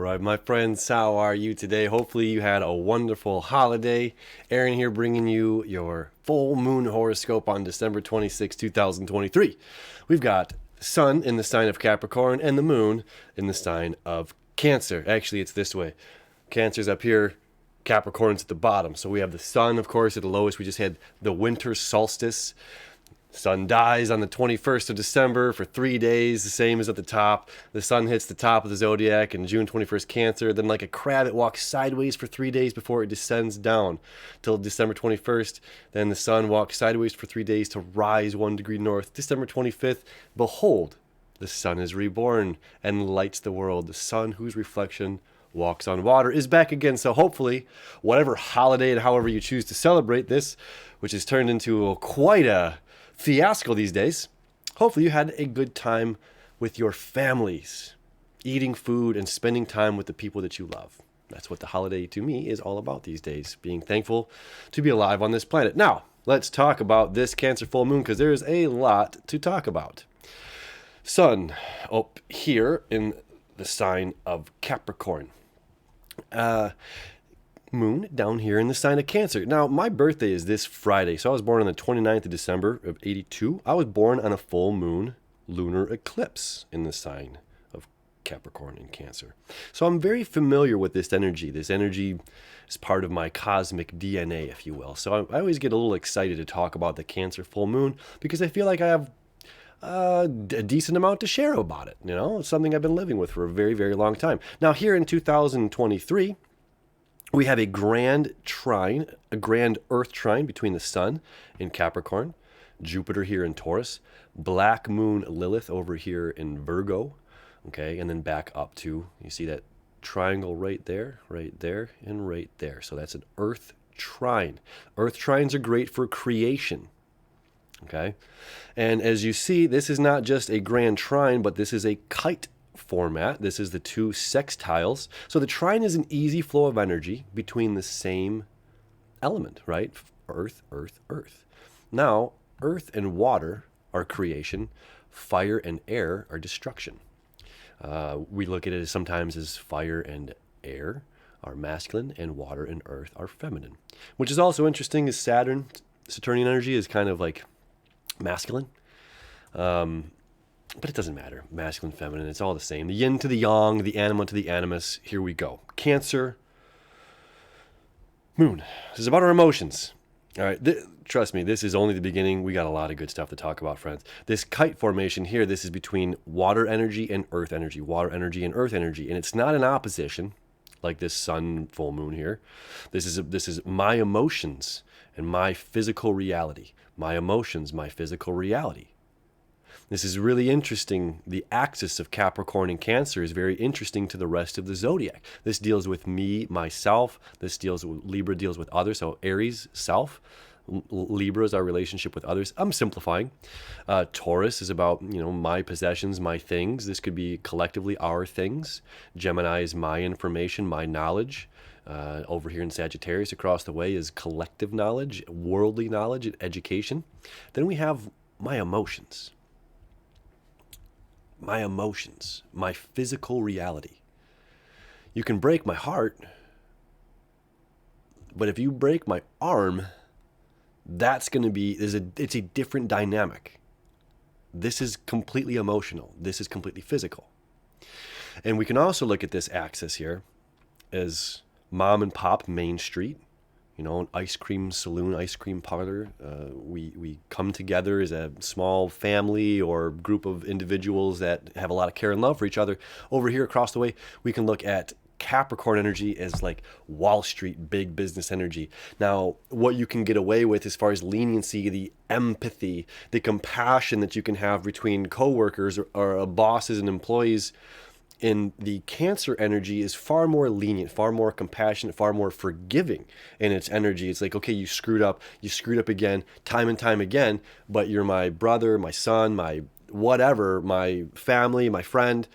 right, my friends, how are you today? Hopefully you had a wonderful holiday. Aaron here bringing you your full moon horoscope on December 26, 2023. We've got Sun in the sign of Capricorn and the moon in the sign of Cancer. Actually, it's this way. Cancer's up here, Capricorn's at the bottom. So we have the sun, of course, at the lowest. We just had the winter solstice. Sun dies on the 21st of December for 3 days, the same as at the top. The sun hits the top of the zodiac in June 21st, Cancer. Then like a crab, it walks sideways for 3 days before it descends down till December 21st. Then the sun walks sideways for 3 days to rise 1 degree north. December 25th, behold, the sun is reborn and lights the world. The sun whose reflection walks on water is back again. So hopefully, whatever holiday and however you choose to celebrate this, which has turned into quite a fiasco these days, hopefully you had a good time with your families, eating food and spending time with the people that you love. That's what the holiday to me is all about these days, being thankful to be alive on this planet. Now, let's talk about this Cancer full moon because there is a lot to talk about. Sun up here in the sign of Capricorn. Moon down here in the sign of Cancer. Now, my birthday is this Friday, so I was born on the 29th of December of 82. I was born on a full moon lunar eclipse in the sign of Capricorn and Cancer. So I'm very familiar with this energy. This energy is part of my cosmic DNA, if you will. So I always get a little excited to talk about the Cancer full moon because I feel like I have a decent amount to share about it. You know, it's something I've been living with for a very, very long time. Now, here in 2023, we have a grand trine, a grand earth trine between the sun in Capricorn, Jupiter here in Taurus, black moon Lilith over here in Virgo, okay, and then back up to, you see that triangle right there, and right there. So that's an earth trine. Earth trines are great for creation, okay? And as you see, this is not just a grand trine, but this is a kite format. This is the two sextiles. So the trine is an easy flow of energy between the same element, right? Earth, earth, earth. Now, earth and water are creation. Fire and air are destruction. We look at it sometimes as fire and air are masculine and water and earth are feminine. Which is also interesting is Saturnian energy is kind of like masculine. But it doesn't matter. Masculine, feminine, it's all the same. The yin to the yang, the anima to the animus. Here we go. Cancer, moon. This is about our emotions. All right. Trust me, this is only the beginning. We got a lot of good stuff to talk about, friends. This kite formation here, this is between water energy and earth energy. Water energy and earth energy. And it's not an opposition like this sun full moon here. This is my emotions and my physical reality. My emotions, my physical reality. This is really interesting. The axis of Capricorn and Cancer is very interesting to the rest of the zodiac. This deals with me, myself. Libra deals with others. So Aries, self. Libra is our relationship with others. I'm simplifying. Taurus is about, my possessions, my things. This could be collectively our things. Gemini is my information, my knowledge. Over here in Sagittarius, across the way, is collective knowledge, worldly knowledge, and education. Then we have my emotions. My emotions, my physical reality. You can break my heart, but if you break my arm, that's going to be, it's a different dynamic. This is completely emotional. This is completely physical. And we can also look at this axis here as mom and pop, Main Street. An ice cream saloon, ice cream parlor. We come together as a small family or group of individuals that have a lot of care and love for each other. Over here across the way, we can look at Capricorn energy as like Wall Street, big business energy. Now, what you can get away with as far as leniency, the empathy, the compassion that you can have between coworkers or bosses and employees, in the Cancer energy is far more lenient, far more compassionate, far more forgiving in its energy. It's like, okay, you screwed up again, time and time again, but you're my brother, my son, my whatever, my family, my friend,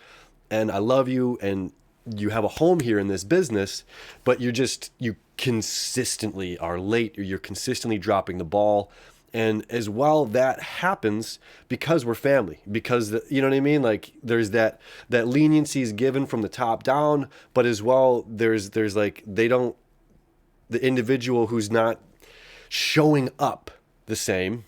and I love you, and you have a home here in this business, but you consistently are late, or you're consistently dropping the ball, And as well, that happens because we're family, because you know what I mean? Like there's that leniency is given from the top down, but as well, there's like, the individual who's not showing up the same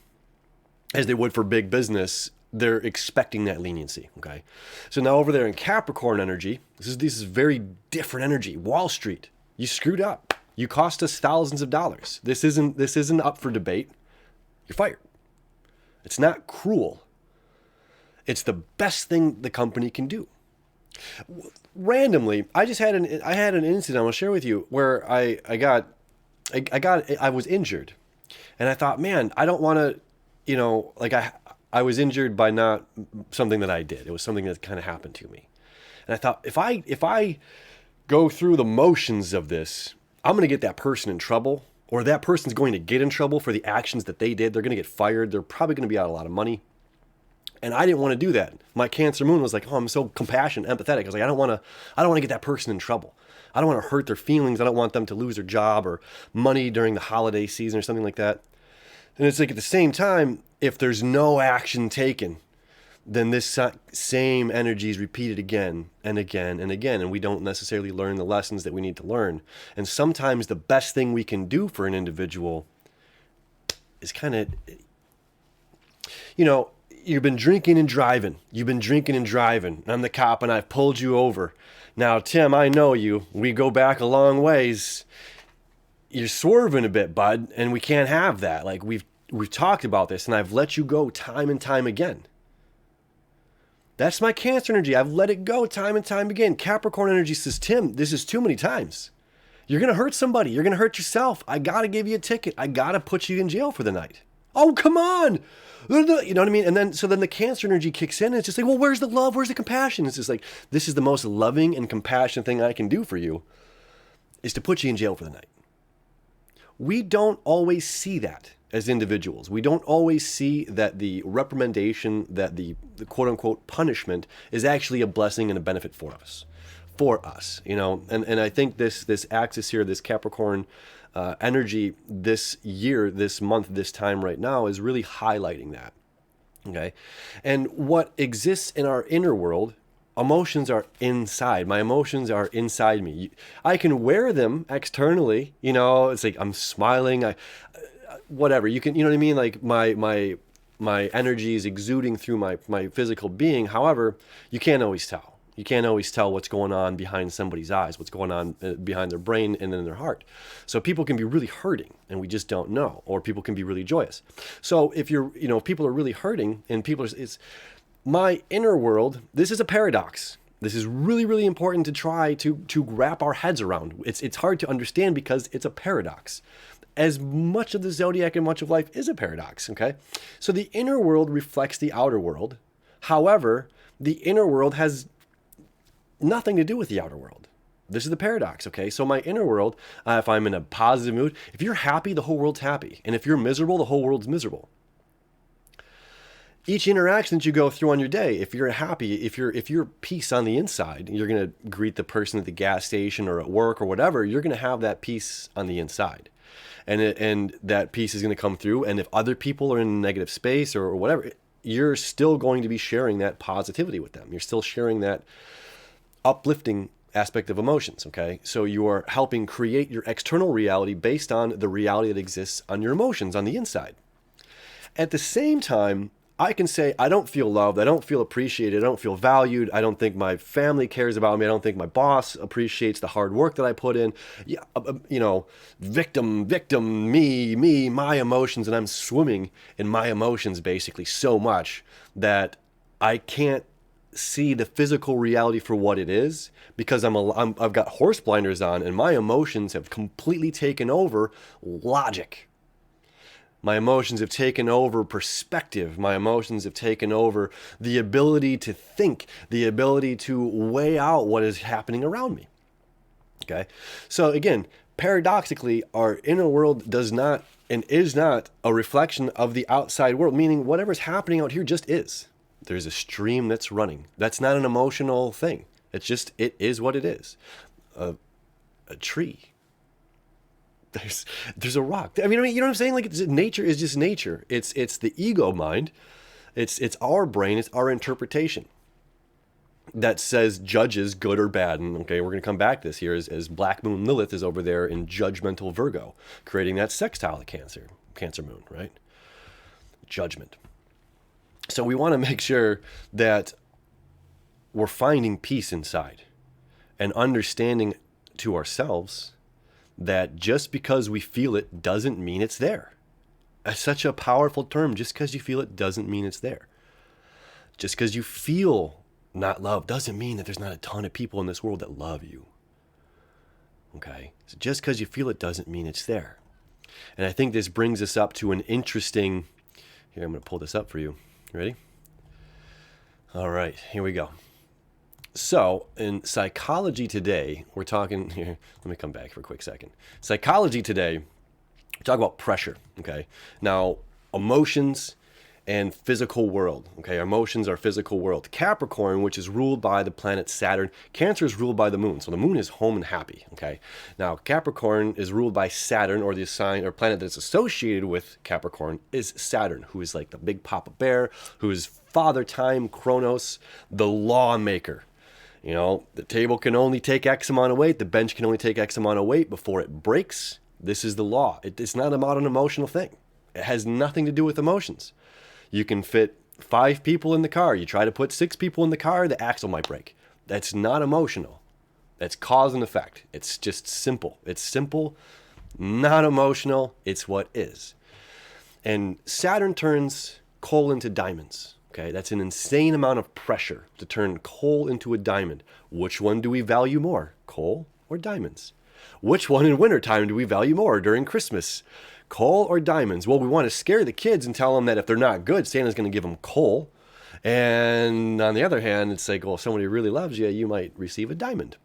as they would for big business, they're expecting that leniency. Okay. So now over there in Capricorn energy, this is very different energy. Wall Street, you screwed up. You cost us thousands of dollars. This isn't up for debate. You're fired. It's not cruel. It's the best thing the company can do. Randomly, I had an incident I'll share with you where I was injured, and I thought, man, I don't want to, like I was injured by not something that I did. It was something that kind of happened to me, and I thought if I go through the motions of this, I'm going to get that person in trouble. Or that person's going to get in trouble for the actions that they did. They're going to get fired. They're probably going to be out a lot of money. And I didn't want to do that. My Cancer moon was like, oh, I'm so compassionate, empathetic. I was like, I don't want to get that person in trouble. I don't want to hurt their feelings. I don't want them to lose their job or money during the holiday season or something like that. And it's like at the same time, if there's no action taken, then this same energy is repeated again and again and again, and we don't necessarily learn the lessons that we need to learn. And sometimes the best thing we can do for an individual is kind of, you've been drinking and driving. I'm the cop and I've pulled you over. Now, Tim, I know you. We go back a long ways. You're swerving a bit, bud, and we can't have that. Like we've talked about this, and I've let you go time and time again. That's my Cancer energy. I've let it go time and time again. Capricorn energy says, Tim, this is too many times. You're going to hurt somebody. You're going to hurt yourself. I got to give you a ticket. I got to put you in jail for the night. Oh, come on. You know what I mean? And then the Cancer energy kicks in and it's just like, well, where's the love? Where's the compassion? It's just like, this is the most loving and compassionate thing I can do for you is to put you in jail for the night. We don't always see that as individuals. We don't always see that the reprimandation, that the quote unquote punishment is actually a blessing and a benefit for us. And I think this axis here, this Capricorn energy this year, this month, this time right now is really highlighting that. Okay. And what exists in our inner world, emotions are inside. My emotions are inside me. I can wear them externally, it's like I'm smiling, whatever. You can, you know what I mean? Like my energy is exuding through my physical being. However, you can't always tell. You can't always tell what's going on behind somebody's eyes, what's going on behind their brain and in their heart. So people can be really hurting and we just don't know, or people can be really joyous. So if if people are really hurting and it's my inner world, this is a paradox. This is really, really important to try to wrap our heads around. It's hard to understand because it's a paradox. As much of the zodiac and much of life is a paradox, okay? So the inner world reflects the outer world. However, the inner world has nothing to do with the outer world. This is the paradox, okay? So my inner world, if I'm in a positive mood, if you're happy, the whole world's happy. And if you're miserable, the whole world's miserable. Each interaction that you go through on your day, if you're happy, if you're peace on the inside, you're going to greet the person at the gas station or at work or whatever, you're going to have that peace on the inside. And that peace is going to come through. And if other people are in a negative space or whatever, you're still going to be sharing that positivity with them. You're still sharing that uplifting aspect of emotions, okay? So you are helping create your external reality based on the reality that exists on your emotions on the inside. At the same time, I can say, I don't feel loved, I don't feel appreciated, I don't feel valued, I don't think my family cares about me, I don't think my boss appreciates the hard work that I put in. Yeah, victim, me, my emotions, and I'm swimming in my emotions basically so much that I can't see the physical reality for what it is because I've got horse blinders on and my emotions have completely taken over logic. My emotions have taken over perspective. My emotions have taken over the ability to think, the ability to weigh out what is happening around me. Okay? So again, paradoxically, our inner world does not and is not a reflection of the outside world, meaning whatever's happening out here just is. There's a stream that's running. That's not an emotional thing. It's just, it is what it is. A tree There's a rock. I mean, you know what I'm saying? Like nature is just nature. It's the ego mind. It's our brain. It's our interpretation that says judges good or bad. And okay, we're going to come back to this here as Black Moon Lilith is over there in judgmental Virgo, creating that sextile to Cancer Moon, right? Judgment. So we want to make sure that we're finding peace inside and understanding to ourselves that just because we feel it doesn't mean it's there. That's such a powerful term. Just because you feel it doesn't mean it's there. Just because you feel not loved doesn't mean that there's not a ton of people in this world that love you. Okay? So just because you feel it doesn't mean it's there. And I think this brings us up to an interesting... Here, I'm going to pull this up for you. You ready? All right, here we go. So, in Psychology Today, we're talking here. Let me come back for a quick second. Psychology Today, we talk about pressure, okay? Now, emotions and physical world, okay? Our emotions are physical world. Capricorn, which is ruled by the planet Saturn. Cancer is ruled by the moon. So the moon is home and happy, okay? Now, Capricorn is ruled by Saturn, or the sign or planet that's associated with Capricorn is Saturn, who is like the big Papa Bear, who is Father Time, Kronos, the lawmaker. You know, the table can only take X amount of weight. The bench can only take X amount of weight before it breaks. This is the law. It's not about an emotional thing. It has nothing to do with emotions. You can fit 5 people in the car. You try to put 6 people in the car, the axle might break. That's not emotional. That's cause and effect. It's just simple. It's simple, not emotional. It's what is. And Saturn turns coal into diamonds. Okay, that's an insane amount of pressure to turn coal into a diamond. Which one do we value more, coal or diamonds? Which one in wintertime do we value more during Christmas? Coal or diamonds? Well, we want to scare the kids and tell them that if they're not good, Santa's going to give them coal. And on the other hand, it's like, well, if somebody really loves you, you might receive a diamond.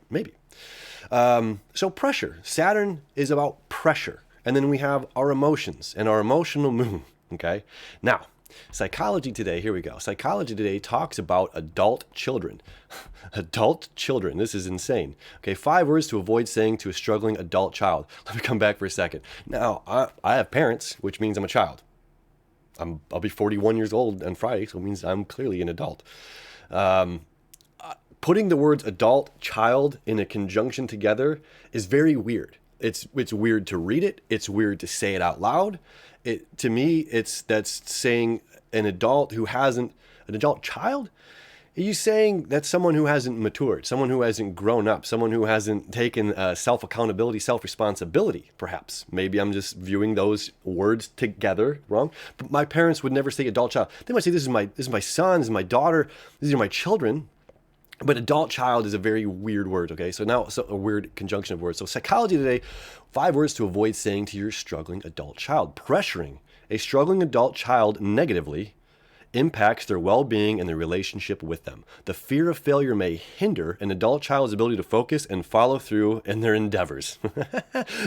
Maybe. So pressure. Saturn is about pressure. And then we have our emotions and our emotional moon. Okay. Now, Psychology Today, here we go. Psychology Today talks about adult children. Adult children. This is insane. Okay, 5 words to avoid saying to a struggling adult child. Let me come back for a second. Now, I have parents, which means I'm a child. I'll be 41 years old on Friday, so it means I'm clearly an adult. Putting the words adult, child in a conjunction together is very weird. It's weird to read it. It's weird to say it out loud. To me, that's saying an adult an adult child. Are you saying that's someone who hasn't matured, someone who hasn't grown up, someone who hasn't taken self-accountability, self-responsibility, perhaps? Maybe I'm just viewing those words together wrong. But my parents would never say adult child. They might say this is my son, this is my daughter, these are my children. But adult child is a very weird word, okay? So now a weird conjunction of words. So Psychology Today, 5 words to avoid saying to your struggling adult child. Pressuring a struggling adult child negatively impacts their well-being and their relationship with them. The fear of failure may hinder an adult child's ability to focus and follow through in their endeavors.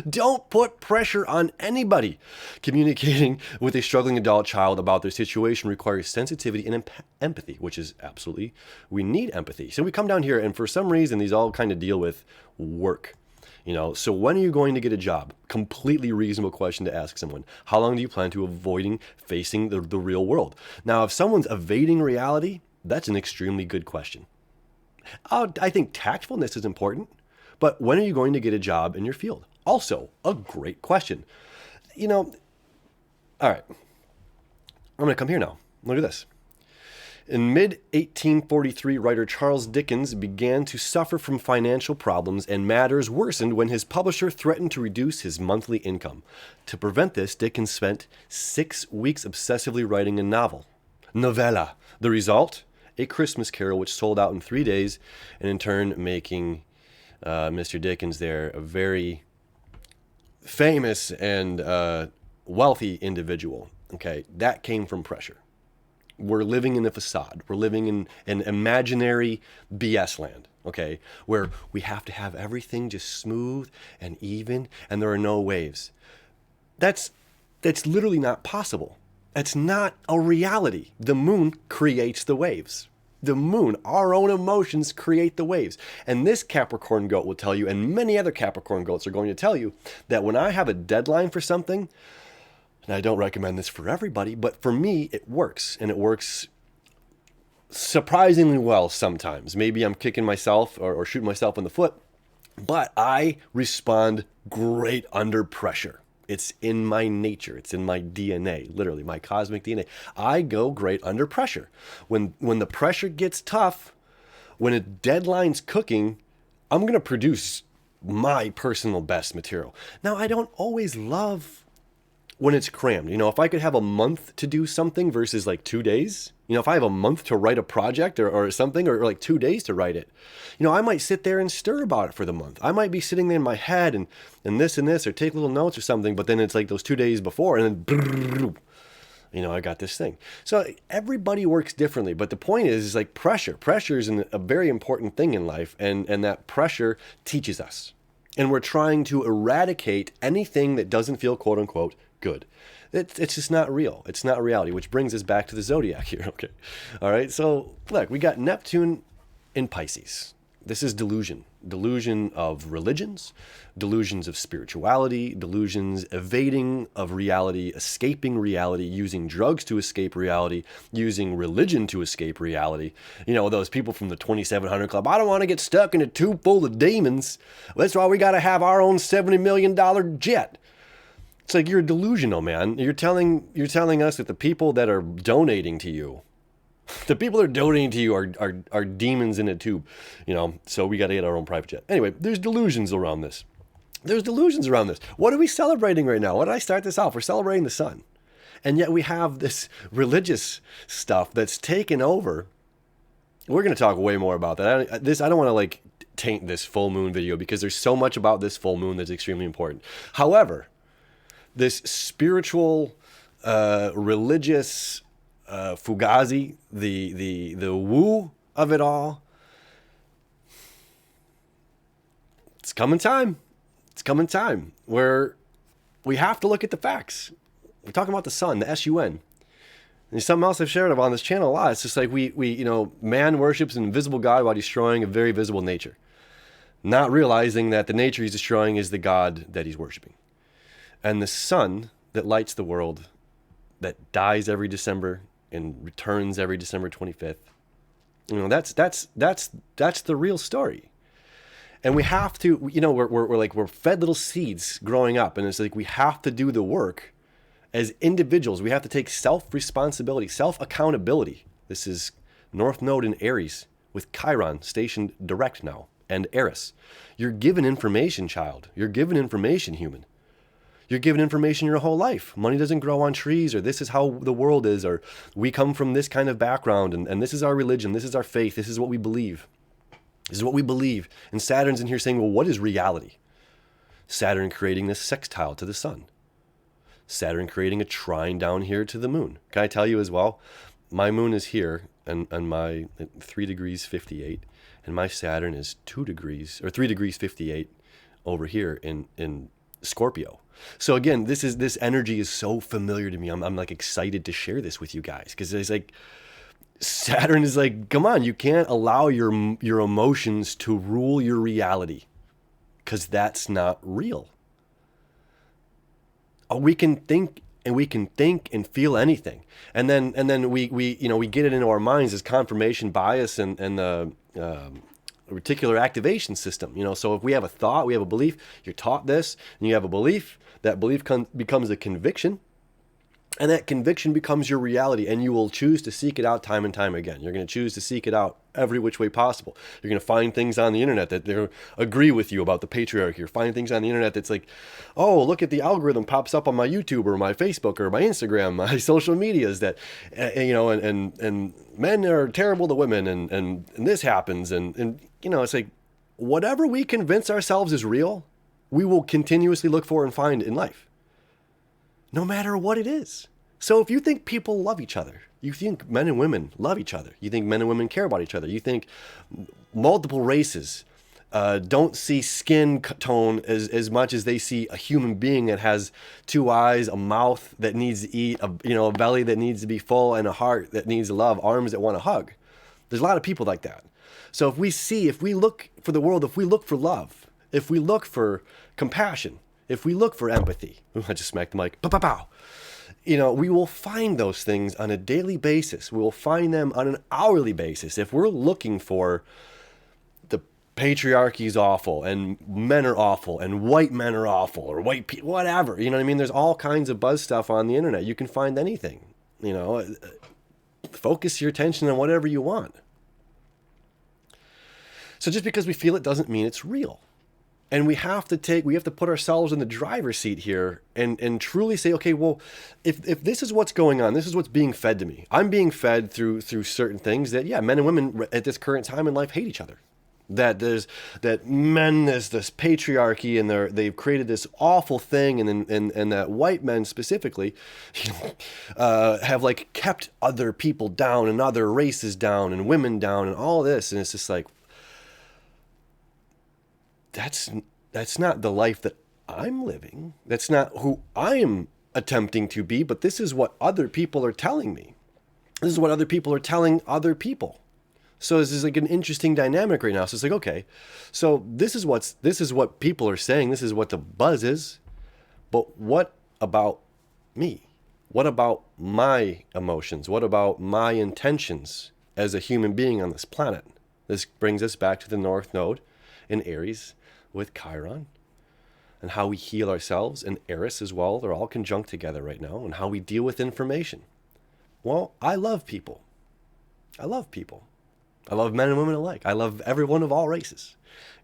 Don't put pressure on anybody. Communicating with a struggling adult child about their situation requires sensitivity and empathy, which is absolutely, we need empathy. So we come down here, and for some reason, these all kind of deal with work. You know, so when are you going to get a job? Completely reasonable question to ask someone. How long do you plan to avoiding facing the real world? Now, if someone's evading reality, that's an extremely good question. I think tactfulness is important, but when are you going to get a job in your field? Also, a great question. You know, all right, I'm going to come here now. Look at this. In mid-1843, writer Charles Dickens began to suffer from financial problems, and matters worsened when his publisher threatened to reduce his monthly income. To prevent this, Dickens spent 6 weeks obsessively writing a novella. The result? A Christmas Carol, which sold out in 3 days, and in turn making Mr. Dickens there a very famous and wealthy individual. Okay, that came from pressure. We're living in a facade. We're living in an imaginary BS land, okay, where we have to have everything just smooth and even, and there are no waves. That's literally not possible. That's not a reality. The moon creates the waves. the moon. Our own emotions create the waves. And this Capricorn goat will tell you, and many other Capricorn goats are going to tell you, that when I have a deadline for something, and I don't recommend this for everybody, but for me, it works. And it works surprisingly well sometimes. Maybe I'm kicking myself or shooting myself in the foot, but I respond great under pressure. It's in my nature. It's in my DNA, literally my cosmic DNA. I go great under pressure. When the pressure gets tough, when a deadline's cooking, I'm going to produce my personal best material. Now, I don't always love when it's crammed. You know, if I could have a month to do something versus like 2 days, you know, if I have a month to write a project or something, or like 2 days to write it, you know, I might sit there and stir about it for the month. I might be sitting there in my head and this, or take little notes or something, but then it's like those 2 days before, and then, you know, I got this thing. So everybody works differently, but the point is like pressure. Pressure is a very important thing in life, and that pressure teaches us. And we're trying to eradicate anything that doesn't feel quote unquote good. It's just not real. It's not reality, which brings us back to the zodiac here. Okay. All right. So look, we got Neptune in Pisces. This is delusion of religions, delusions of spirituality, delusions evading of reality, escaping reality, using drugs to escape reality, using religion to escape reality. You know, those people from the 2700 Club, I don't want to get stuck in a tube full of demons. That's why we got to have our own $70 million jet. It's like, you're delusional, man. You're telling us that the people that are donating to you, are demons in a tube, you know, so we got to get our own private jet. Anyway, there's delusions around this. What are we celebrating right now? What did I start this off? We're celebrating the sun. And yet we have this religious stuff that's taken over. We're going to talk way more about that. I don't want to like taint this full moon video, because there's so much about this full moon that's extremely important. However, this spiritual, religious, fugazi, the woo of it all. It's coming time where we have to look at the facts. We're talking about the sun, the sun. And there's something else I've shared about on this channel a lot. It's just like we you know, man worships an invisible God while destroying a very visible nature, not realizing that the nature he's destroying is the God that he's worshiping. And the sun that lights the world, that dies every December and returns every December 25th. You know, that's the real story. And we have to, you know, we're fed little seeds growing up, and it's like we have to do the work as individuals. We have to take self-responsibility, self-accountability. This is North Node in Aries with Chiron stationed direct now, and Eris. You're given information, child. You're given information, human. You're given information your whole life. Money doesn't grow on trees, or this is how the world is, or we come from this kind of background, and this is our religion, this is our faith, this is what we believe. This is what we believe. And Saturn's in here saying, well, what is reality? Saturn creating this sextile to the sun. Saturn creating a trine down here to the moon. Can I tell you as well? My moon is here, and my 3 degrees 58, and my Saturn is 2 degrees, or 3 degrees 58 over here in Scorpio. So again, this energy is so familiar to me. I'm like excited to share this with you guys, because it's like Saturn is like, come on, you can't allow your emotions to rule your reality, because that's not real. We can think and feel anything, and then we you know, we get it into our minds as confirmation bias and the reticular activation system. You know, so if we have a thought, we have a belief, you're taught this, and you have a belief, that belief becomes a conviction, and that conviction becomes your reality, and you will choose to seek it out time and time again. You're going to choose to seek it out every which way possible. You're going to find things on the internet that agree with you about the patriarchy. You're finding things on the internet that's like, oh, look at the algorithm pops up on my YouTube or my Facebook or my Instagram, my social medias that, you know, and men are terrible to women, and this happens, and you know, it's like whatever we convince ourselves is real, we will continuously look for and find in life, no matter what it is. So if you think people love each other, you think men and women love each other, you think men and women care about each other, you think multiple races don't see skin tone as much as they see a human being that has 2 eyes, a mouth that needs to eat, a belly that needs to be full, and a heart that needs love, arms that want to hug. There's a lot of people like that. So if we look for the world, if we look for love, if we look for compassion, if we look for empathy, I just smacked the mic, pow, pow, pow. We will find those things on a daily basis. We will find them on an hourly basis. If we're looking for the patriarchy is awful and men are awful and white men are awful or white people, whatever, you know what I mean? There's all kinds of buzz stuff on the internet. You can find anything, focus your attention on whatever you want. So just because we feel it doesn't mean it's real. And we have to put ourselves in the driver's seat here and truly say, okay, well, if this is what's going on, this is what's being fed to me. I'm being fed through certain things that, men and women at this current time in life hate each other. That there's this patriarchy and they've created this awful thing, and that white men specifically have like kept other people down and other races down and women down and all this. And it's just like, that's not the life that I'm living. That's not who I am attempting to be, but this is what other people are telling me. This is what other people are telling other people. So this is like an interesting dynamic right now. So it's like, okay, so this is what people are saying. This is what the buzz is. But what about me? What about my emotions? What about my intentions as a human being on this planet? This brings us back to the North Node in Aries with Chiron, and how we heal ourselves, and Eris as well. They're all conjunct together right now, and how we deal with information. Well, I love people. I love men and women alike. I love everyone of all races.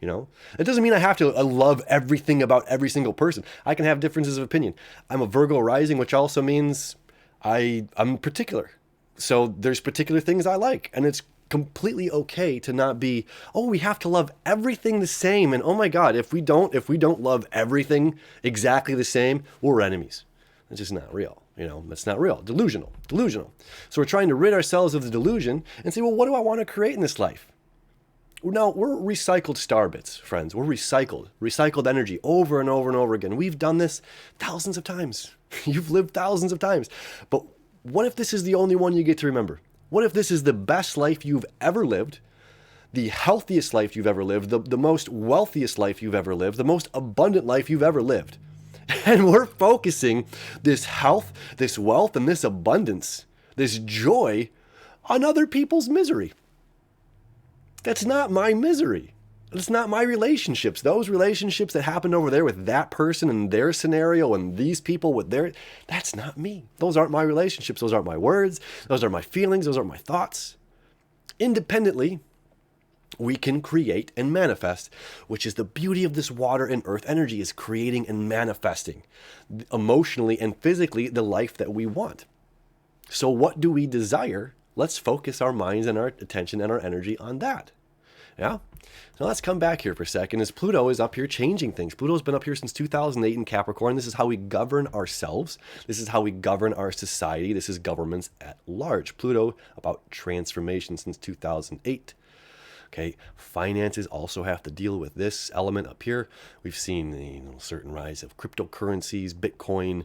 It doesn't mean I have to love everything about every single person. I can have differences of opinion. I'm a Virgo rising, which also means I'm particular. So there's particular things I like, and it's completely okay to not be, we have to love everything the same. And oh my God, if we don't love everything exactly the same, we're enemies. It's just not real. That's not real. Delusional. So we're trying to rid ourselves of the delusion and say, well, what do I want to create in this life? No, we're recycled star bits, friends. We're recycled energy over and over and over again. We've done this thousands of times. You've lived thousands of times. But what if this is the only one you get to remember? What if this is the best life you've ever lived, the healthiest life you've ever lived, the most wealthiest life you've ever lived, the most abundant life you've ever lived? And we're focusing this health, this wealth, and this abundance, this joy on other people's misery. That's not my misery. It's not my relationships. Those relationships that happened over there with that person and their scenario and these people with that's not me. Those aren't my relationships. Those aren't my words. Those are my feelings. Those aren't my thoughts. Independently, we can create and manifest, which is the beauty of this water and earth energy, is creating and manifesting emotionally and physically the life that we want. So what do we desire? Let's focus our minds and our attention and our energy on that. Yeah? So let's come back here for a second, as Pluto is up here changing things. Pluto's been up here since 2008 in Capricorn. This is how we govern ourselves. This is how we govern our society. This is governments at large. Pluto about transformation since 2008. Okay, finances also have to deal with this element up here. We've seen certain rise of cryptocurrencies, Bitcoin.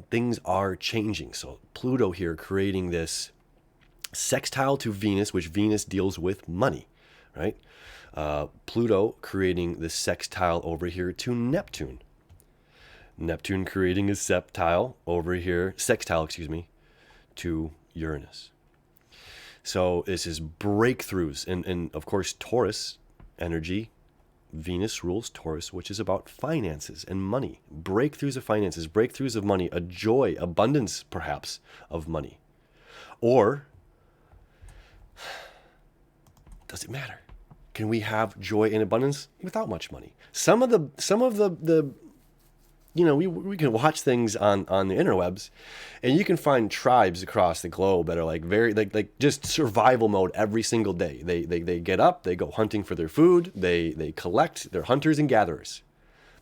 Things are changing. So Pluto here creating this sextile to Venus, which Venus deals with money, right? Pluto creating this sextile over here to Neptune. Neptune creating a sextile over here, to Uranus. So this is breakthroughs. And of course, Taurus energy, Venus rules Taurus, which is about finances and money. Breakthroughs of finances, breakthroughs of money, a joy, abundance perhaps of money. Or does it matter? Can we have joy and abundance without much money? Some of the we can watch things on the interwebs, and you can find tribes across the globe that are like very like just survival mode every single day. They get up, they go hunting for their food, they collect, they're hunters and gatherers.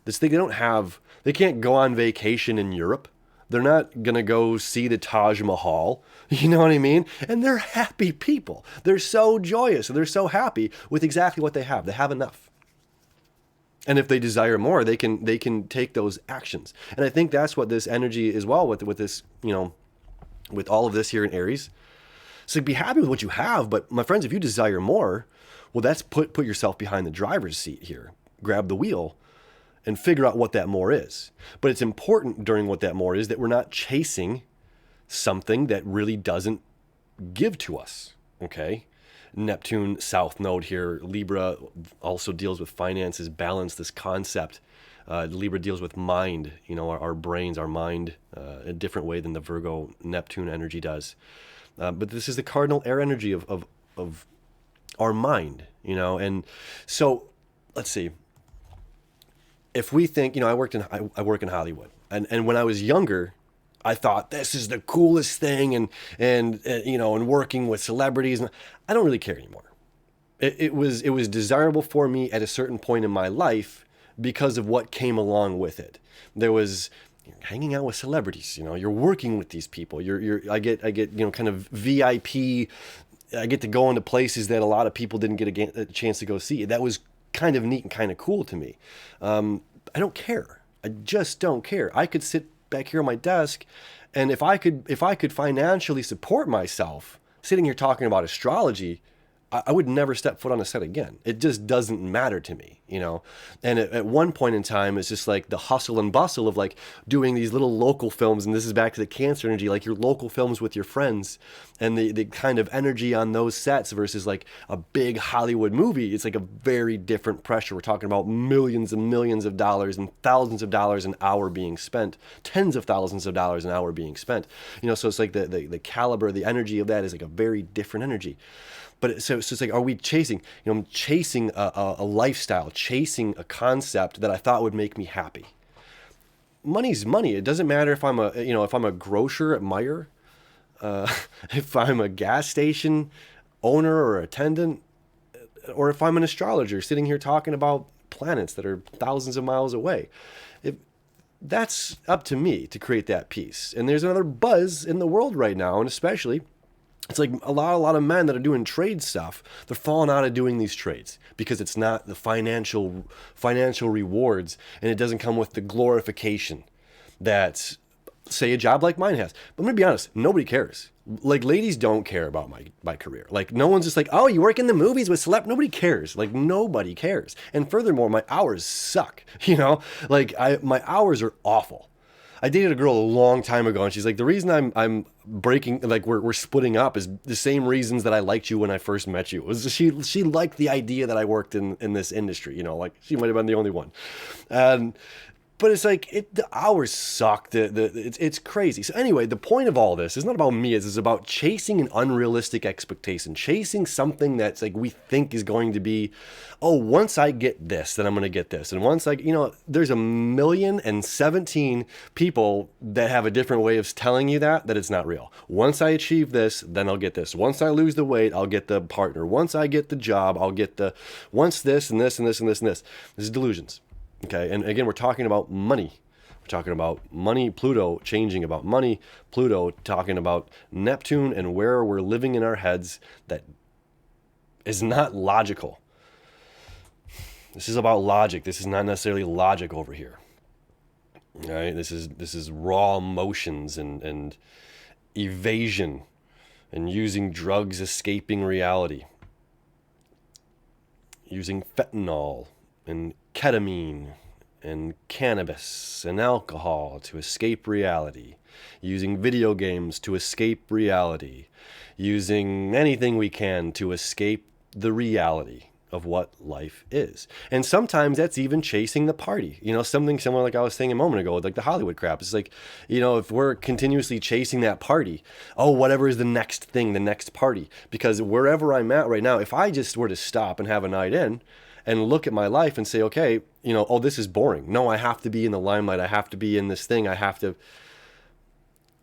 They can't go on vacation in Europe. They're not gonna go see the Taj Mahal. You know what I mean? And they're happy people. They're so joyous and they're so happy with exactly what they have. They have enough. And if they desire more, they can take those actions. And I think that's what this energy as well with this, with all of this here in Aries. So be happy with what you have, but my friends, if you desire more, well, that's put yourself behind the driver's seat here. Grab the wheel and figure out what that more is. But it's important during what that more is that we're not chasing something that really doesn't give to us, okay? Neptune South Node here. Libra also deals with finances, balance, this concept. Libra deals with mind, our brains, our mind, a different way than the Virgo Neptune energy does. But this is the cardinal air energy of our mind, and so let's see. If we think, I work in Hollywood, and when I was younger, I thought this is the coolest thing, and working with celebrities, and I don't really care anymore. It was desirable for me at a certain point in my life because of what came along with it. There was hanging out with celebrities, you're working with these people. I get kind of VIP. I get to go into places that a lot of people didn't get a chance to go see. That was kind of neat and kind of cool to me. I don't care. I just don't care. I could sit back here on my desk, and if I could financially support myself sitting here talking about astrology, I would never step foot on a set again. It just doesn't matter to me, And at one point in time, it's just like the hustle and bustle of like doing these little local films. And this is back to the Cancer energy, like your local films with your friends, and the kind of energy on those sets versus like a big Hollywood movie. It's like a very different pressure. We're talking about millions and millions of dollars and thousands of dollars an hour being spent, tens of thousands of dollars an hour being spent. So it's like the caliber, the energy of that is like a very different energy. But so it's like, are we chasing? I'm chasing a lifestyle, chasing a concept that I thought would make me happy. Money's money. It doesn't matter if I'm a grocer at Meijer, if I'm a gas station owner or attendant, or if I'm an astrologer sitting here talking about planets that are thousands of miles away. That's up to me to create that peace. And there's another buzz in the world right now, and especially, it's like a lot of men that are doing trade stuff, they're falling out of doing these trades because it's not the financial rewards, and it doesn't come with the glorification that, say, a job like mine has. But I'm going to be honest, nobody cares. Like, ladies don't care about my career. Like, no one's just like, oh, you work in the movies with celeb. Nobody cares. Like, nobody cares. And furthermore, my hours suck, Like, my hours are awful. I dated a girl a long time ago, and she's like, the reason I'm breaking, like we're splitting up, is the same reasons that I liked you when I first met you. It was she liked the idea that I worked in this industry, like she might have been the only one. But it's like the hours suck. It's crazy. So anyway, the point of all this is not about me. It's about chasing an unrealistic expectation, chasing something that's like we think is going to be, oh, once I get this, then I'm going to get this. And once there's 1,017,000 people that have a different way of telling you that it's not real. Once I achieve this, then I'll get this. Once I lose the weight, I'll get the partner. Once I get the job, I'll get once this and this and this and this and this. This is delusions. Okay, and again, we're talking about money. We're talking about money, Pluto changing about money, Pluto talking about Neptune and where we're living in our heads that is not logical. This is about logic. This is not necessarily logic over here. All right, this is raw emotions and evasion and using drugs, escaping reality. Using fentanyl and ketamine and cannabis and alcohol to escape reality, using video games to escape reality, using anything we can to escape the reality of what life is. And sometimes that's even chasing the party. Something similar like I was saying a moment ago, like the Hollywood crap. It's like, if we're continuously chasing that party, oh, whatever is the next thing, the next party. Because wherever I'm at right now, if I just were to stop and have a night in, and look at my life and say, okay, oh, this is boring. No, I have to be in the limelight. I have to be in this thing. I have to.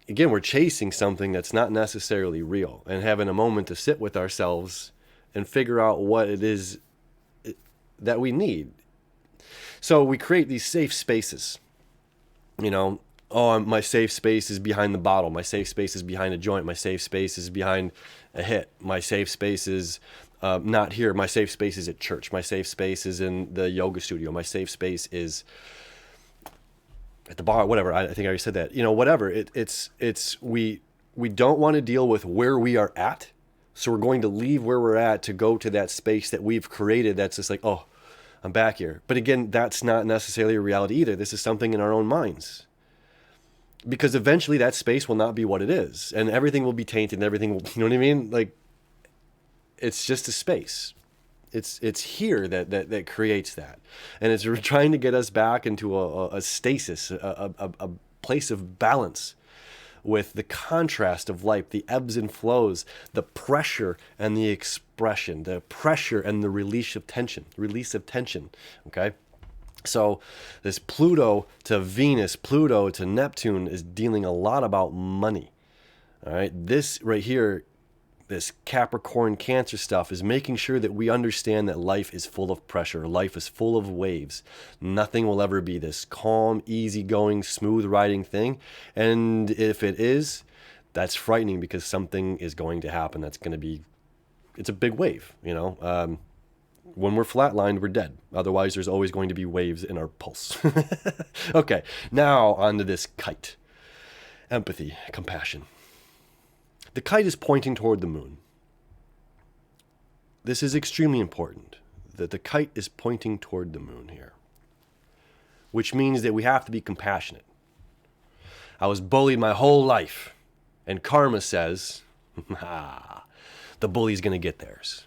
Again, we're chasing something that's not necessarily real, and having a moment to sit with ourselves and figure out what it is that we need. So we create these safe spaces. Oh, my safe space is behind the bottle. My safe space is behind a joint. My safe space is behind a hit. My safe space is not here. My safe space is at church. My safe space is in the yoga studio. My safe space is at the bar, whatever. I think I already said that. Whatever. We don't want to deal with where we are at. So we're going to leave where we're at to go to that space that we've created that's just like, oh, I'm back here. But again, that's not necessarily a reality either. This is something in our own minds. Because eventually that space will not be what it is. And everything will be tainted and everything will, you know what I mean? Like, it's just a space. It's here that creates that. And it's trying to get us back into a stasis, a place of balance with the contrast of life, the ebbs and flows, the pressure and the expression, the pressure and the release of tension, okay? So this Pluto to Venus, Pluto to Neptune is dealing a lot about money, all right? This right here, this Capricorn Cancer stuff is making sure that we understand that life is full of pressure. Life is full of waves. Nothing will ever be this calm, easygoing, smooth riding thing. And if it is, that's frightening because something is going to happen that's going to be, it's a big wave, you know. When we're flatlined, we're dead. Otherwise, there's always going to be waves in our pulse. Okay, now on to this kite. Empathy, compassion. The kite is pointing toward the moon. This is extremely important, that the kite is pointing toward the moon here, which means that we have to be compassionate. I was bullied my whole life, and karma says, the bully's going to get theirs.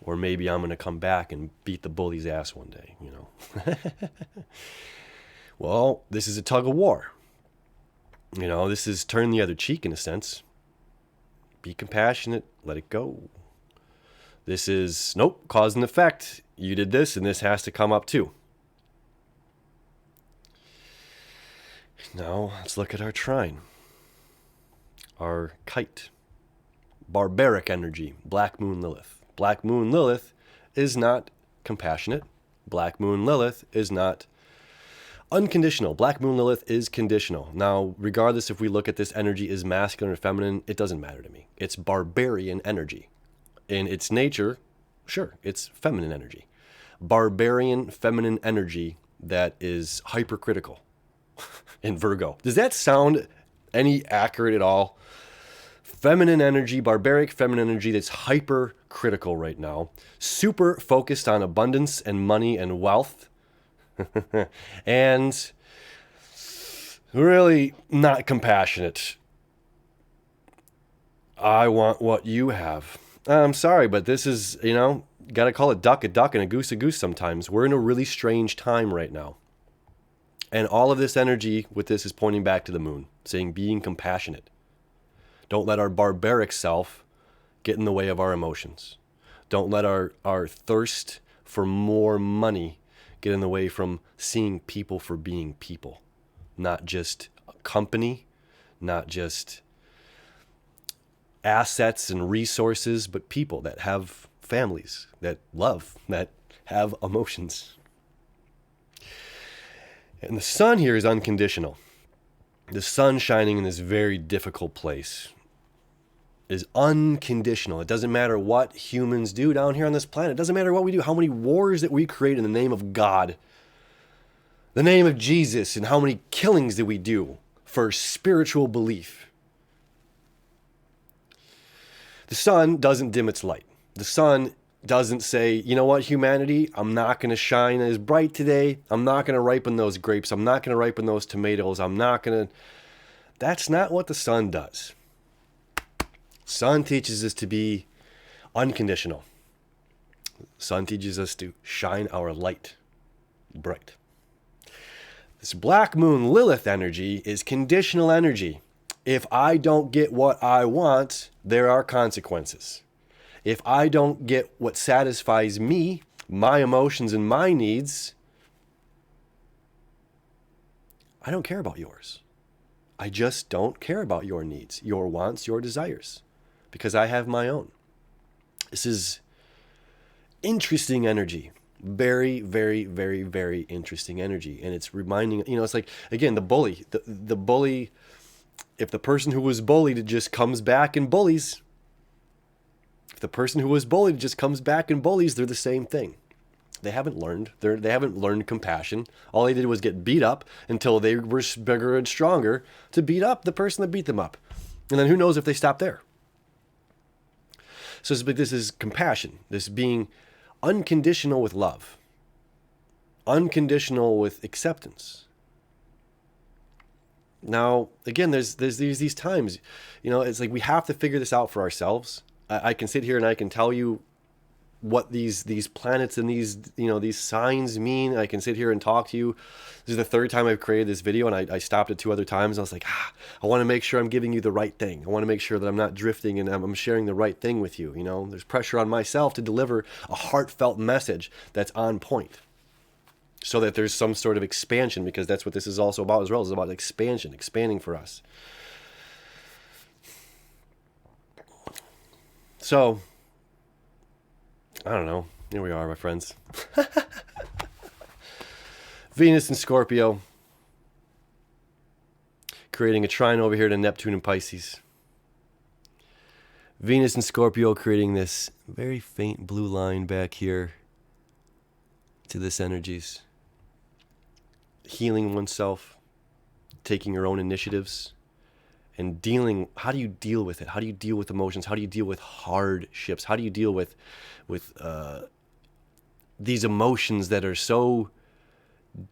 Or maybe I'm going to come back and beat the bully's ass one day, you know. Well, this is a tug of war. You know, this is turn the other cheek in a sense. Be compassionate, let it go. This is, nope, cause and effect. You did this, and this has to come up too. Now, let's look at our trine. Our kite. Barbaric energy, Black Moon Lilith. Black Moon Lilith is not compassionate. Black Moon Lilith is not unconditional. Black Moon Lilith is conditional. Now, regardless if we look at this energy as masculine or feminine, it doesn't matter to me. It's barbarian energy. In its nature, sure, it's feminine energy. Barbarian feminine energy that is hypercritical in Virgo. Does that sound any accurate at all? Feminine energy, barbaric feminine energy that's hypercritical right now. Super focused on abundance and money and wealth. And really not compassionate. I want what you have. I'm sorry, but this is, you know, got to call a duck and a goose sometimes. We're in a really strange time right now. And all of this energy with this is pointing back to the moon, saying being compassionate. Don't let our barbaric self get in the way of our emotions. Don't let our thirst for more money get in the way from seeing people for being people. Not just a company, not just assets and resources, but people that have families, that love, that have emotions. And the sun here is unconditional. The sun shining in this very difficult place is unconditional. It doesn't matter what humans do down here on this planet. It doesn't matter what we do, how many wars that we create in the name of God, the name of Jesus, and how many killings that we do for spiritual belief. The sun doesn't dim its light. The sun doesn't say, you know what, humanity, I'm not going to shine as bright today. I'm not going to ripen those grapes. I'm not going to ripen those tomatoes. That's not what the sun does. Sun teaches us to be unconditional. Sun teaches us to shine our light bright. This Black Moon Lilith energy is conditional energy. If I don't get what I want, there are consequences. If I don't get what satisfies me, my emotions and my needs, I don't care about yours. I just don't care about your needs, your wants, your desires, because I have my own. This is interesting energy. Very, very, very, very interesting energy. And it's reminding, you know, it's like, again, the bully. The bully, if the person who was bullied just comes back and bullies, if the person who was bullied just comes back and bullies, they're the same thing. They haven't learned. They haven't learned compassion. All they did was get beat up until they were bigger and stronger to beat up the person that beat them up. And then who knows if they stop there. So this is compassion, this being unconditional with love, unconditional with acceptance. Now, again, there's these times, it's like we have to figure this out for ourselves. I can sit here and I can tell you what these planets and these signs mean. I can sit here and talk to you. This is the third time I've created this video, and I stopped it 2 other times. I was like, I want to make sure I'm giving you the right thing. I want to make sure that I'm not drifting and I'm sharing the right thing with you. There's pressure on myself to deliver a heartfelt message that's on point, so that there's some sort of expansion, because that's what this is also about as well. It's about expansion, expanding for us. So, I don't know. Here we are, my friends. Venus and Scorpio, creating a trine over here to Neptune and Pisces. Venus and Scorpio creating this very faint blue line back here to this energies. Healing oneself, taking your own initiatives, and how do you deal with it? How do you deal with emotions? How do you deal with hardships? How do you deal with these emotions that are so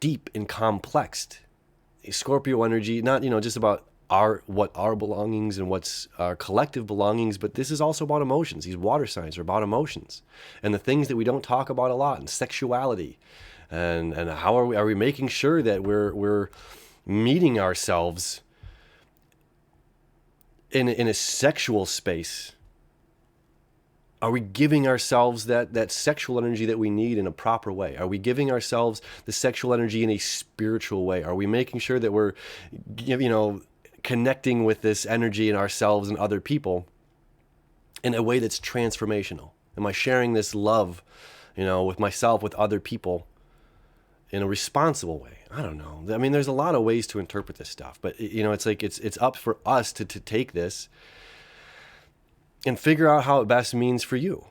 deep and complex? Scorpio energy, not just about our belongings and what's our collective belongings, but this is also about emotions. These water signs are about emotions and the things that we don't talk about a lot, and sexuality, and how are we making sure that we're meeting ourselves in a sexual space? Are we giving ourselves that sexual energy that we need in a proper way? Are we giving ourselves the sexual energy in a spiritual way? Are we making sure that we're, connecting with this energy in ourselves and other people in a way that's transformational? Am I sharing this love, with myself, with other people in a responsible way? I don't know. I mean, there's a lot of ways to interpret this stuff, but it's like it's up for us to take this and figure out how it best means for you.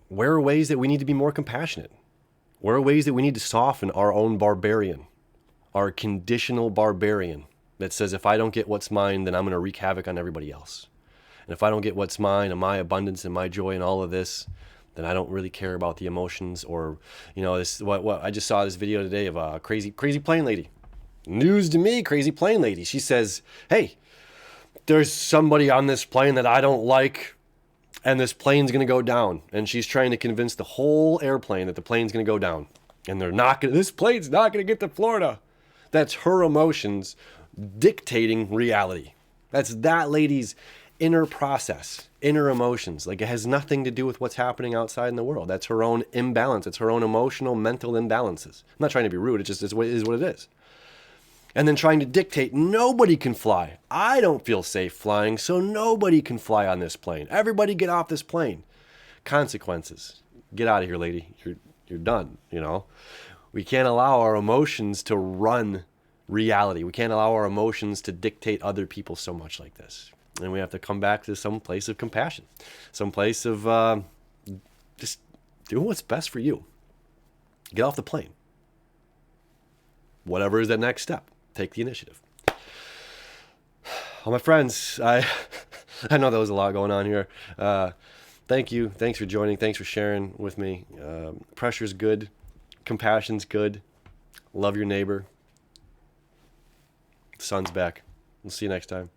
Where are ways that we need to be more compassionate? Where are ways that we need to soften our own barbarian, our conditional barbarian that says, if I don't get what's mine, then I'm going to wreak havoc on everybody else. And if I don't get what's mine and my abundance and my joy and all of this, then I don't really care about the emotions. Or, this what I just saw this video today of a crazy plane lady. News to me, crazy plane lady. She says, hey, there's somebody on this plane that I don't like, and this plane's going to go down. And she's trying to convince the whole airplane that the plane's going to go down. And this plane's not going to get to Florida. That's her emotions dictating reality. That's that lady's inner process, inner emotions. Like, it has nothing to do with what's happening outside in the world. That's her own imbalance. It's her own emotional, mental imbalances. I'm not trying to be rude. It just is what it is. And then trying to dictate, nobody can fly. I don't feel safe flying, so nobody can fly on this plane. Everybody get off this plane. Consequences. Get out of here, lady. You're done, We can't allow our emotions to run reality. We can't allow our emotions to dictate other people so much like this. And we have to come back to some place of compassion, some place of just do what's best for you. Get off the plane. Whatever is that next step, take the initiative. All my friends, I know there was a lot going on here. Thank you. Thanks for joining. Thanks for sharing with me. Pressure's good. Compassion's good. Love your neighbor. The sun's back. We'll see you next time.